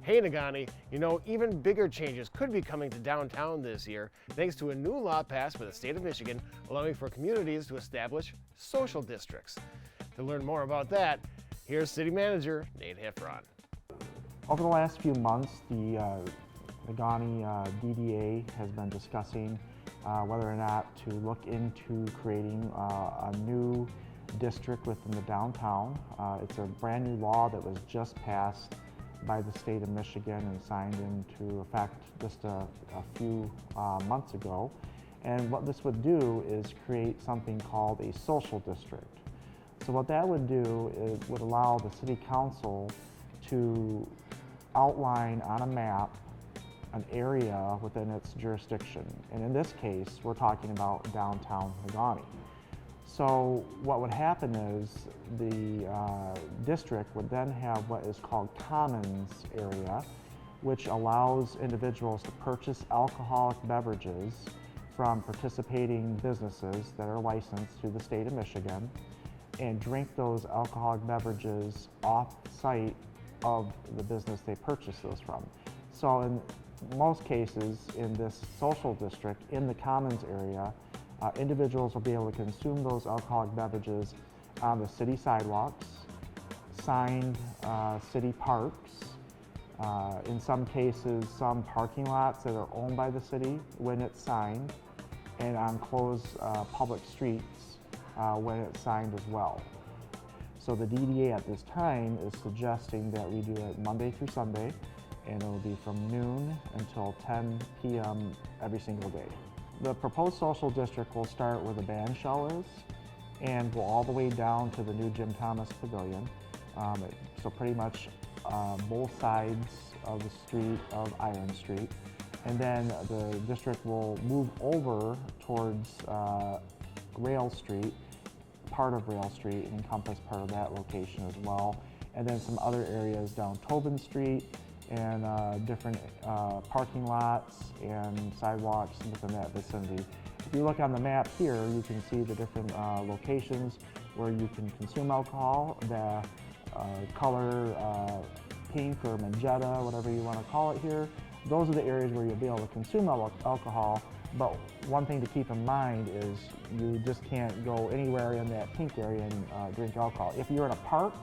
Hey Nagani, you know, even bigger changes could be coming to downtown this year thanks to a new law passed by the state of Michigan allowing for communities to establish social districts. To learn more about that, here's City Manager Nate Heffron. Over the last few months, the Nagani DDA has been discussing whether or not to look into creating a new district within the downtown. It's a brand new law that was just passed by the state of Michigan and signed into effect just a few months ago. And what this would do is create something called a social district. So what that would do is would allow the city council to outline on a map an area within its jurisdiction. And in this case, we're talking about downtown Nagani. So what would happen is the district would then have what is called commons area, which allows individuals to purchase alcoholic beverages from participating businesses that are licensed through the state of Michigan and drink those alcoholic beverages off site of the business they purchase those from. So in most cases in this social district, in the commons area, individuals will be able to consume those alcoholic beverages on the city sidewalks, signed city parks, in some cases some parking lots that are owned by the city when it's signed, and on closed public streets when it's signed as well. So the DDA at this time is suggesting that we do it Monday through Sunday, and it will be from noon until 10 p.m. every single day. The proposed social district will start where the band shell is and go all the way down to the new Jim Thomas Pavilion. So pretty much both sides of the street of Iron Street. And then the district will move over towards Rail Street, part of Rail Street, and encompass part of that location as well. And then some other areas down Tobin Street and different parking lots and sidewalks within that vicinity. If you look on the map here, you can see the different locations where you can consume alcohol. The color pink or magenta, whatever you want to call it here, those are the areas where you'll be able to consume alcohol. But one thing to keep in mind is you just can't go anywhere in that pink area and drink alcohol. If you're in a park,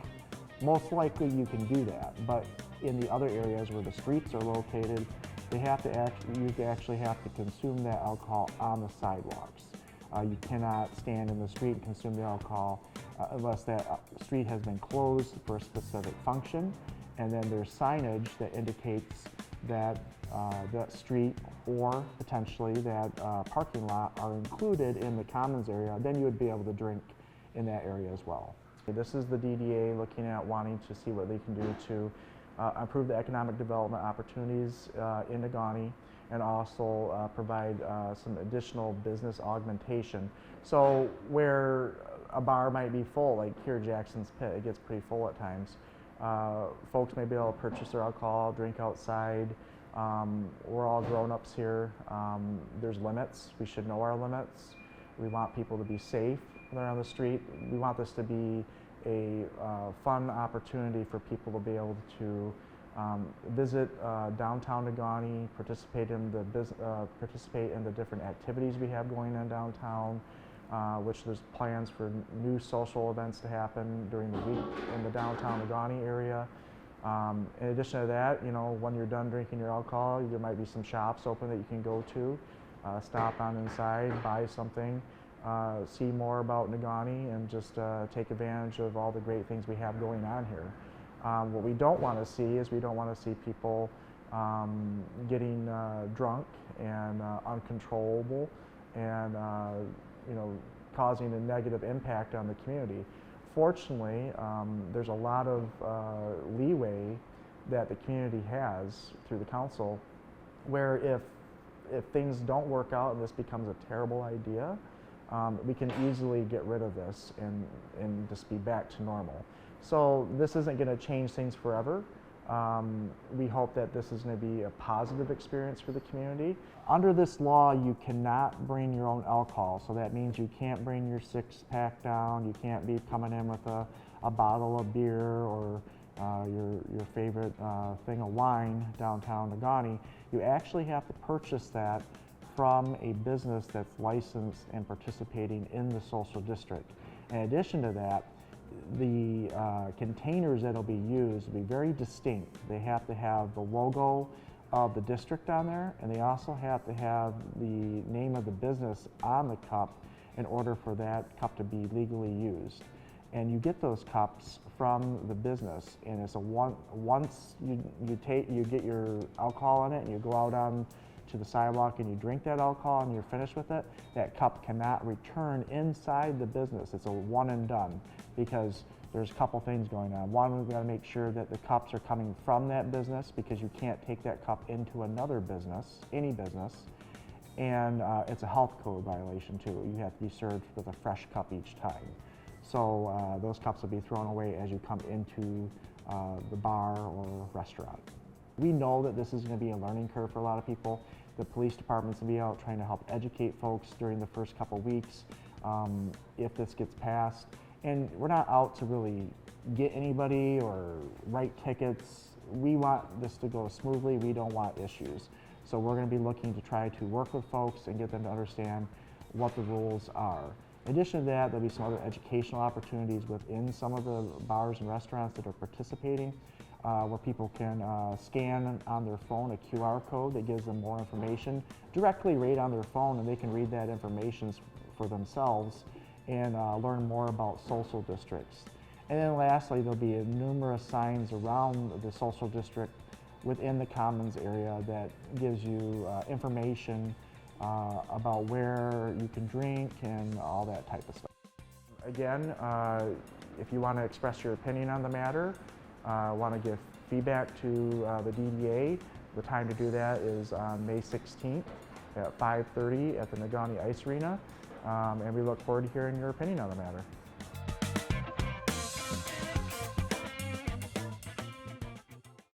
most likely you can do that, but in the other areas where the streets are located, you actually have to consume that alcohol on the sidewalks. You cannot stand in the street and consume the alcohol unless that street has been closed for a specific function, and then there's signage that indicates that that street or potentially that parking lot are included in the commons area. Then you would be able to drink in that area as well. This is the DDA looking at wanting to see what they can do to improve the economic development opportunities in Nagani, and also provide some additional business augmentation. So where a bar might be full, like here at Jackson's Pit, it gets pretty full at times. Folks may be able to purchase their alcohol, drink outside. We're all grown-ups here. There's limits. We should know our limits. We want people to be safe when they're on the street. We want this to be a fun opportunity for people to be able to visit downtown Nagani, participate in the different activities we have going on downtown, which there's plans for new social events to happen during the week in the downtown Nagani area. In addition to that, you know, when you're done drinking your alcohol, there might be some shops open that you can go to, stop on inside, buy something, see more about Nagani, and just take advantage of all the great things we have going on here. What we don't want to see is we don't want to see people getting drunk and uncontrollable and you know, causing a negative impact on the community. Fortunately, there's a lot of leeway that the community has through the council, where if things don't work out and this becomes a terrible idea, we can easily get rid of this and just be back to normal. So this isn't going to change things forever. We hope that this is going to be a positive experience for the community. Under this law, you cannot bring your own alcohol. So that means you can't bring your 6-pack down. You can't be coming in with a bottle of beer or your favorite thing of wine downtown Negaunee, you actually have to purchase that from a business that's licensed and participating in the social district. In addition to that, the containers that will be used will be very distinct. They have to have the logo of the district on there, and they also have to have the name of the business on the cup in order for that cup to be legally used. And you get those cups from the business, and it's once you get your alcohol in it and you go out on to the sidewalk and you drink that alcohol and you're finished with it, that cup cannot return inside the business. It's a one and done, because there's a couple things going on. One, we've got to make sure that the cups are coming from that business, because you can't take that cup into another business, any business. And it's a health code violation too. You have to be served with a fresh cup each time. So those cups will be thrown away as you come into the bar or restaurant. We know that this is going to be a learning curve for a lot of people. The police department's going to be out trying to help educate folks during the first couple weeks if this gets passed. And we're not out to really get anybody or write tickets. We want this to go smoothly. We don't want issues. So we're going to be looking to try to work with folks and get them to understand what the rules are. In addition to that, there'll be some other educational opportunities within some of the bars and restaurants that are participating, where people can scan on their phone a QR code that gives them more information directly right on their phone, and they can read that information for themselves and learn more about social districts. And then lastly, there'll be numerous signs around the social district within the Commons area that gives you information about where you can drink and all that type of stuff. Again, if you want to express your opinion on the matter, want to give feedback to the DDA, the time to do that is on May 16th at 5:30 at the Negaunee Ice Arena, and we look forward to hearing your opinion on the matter.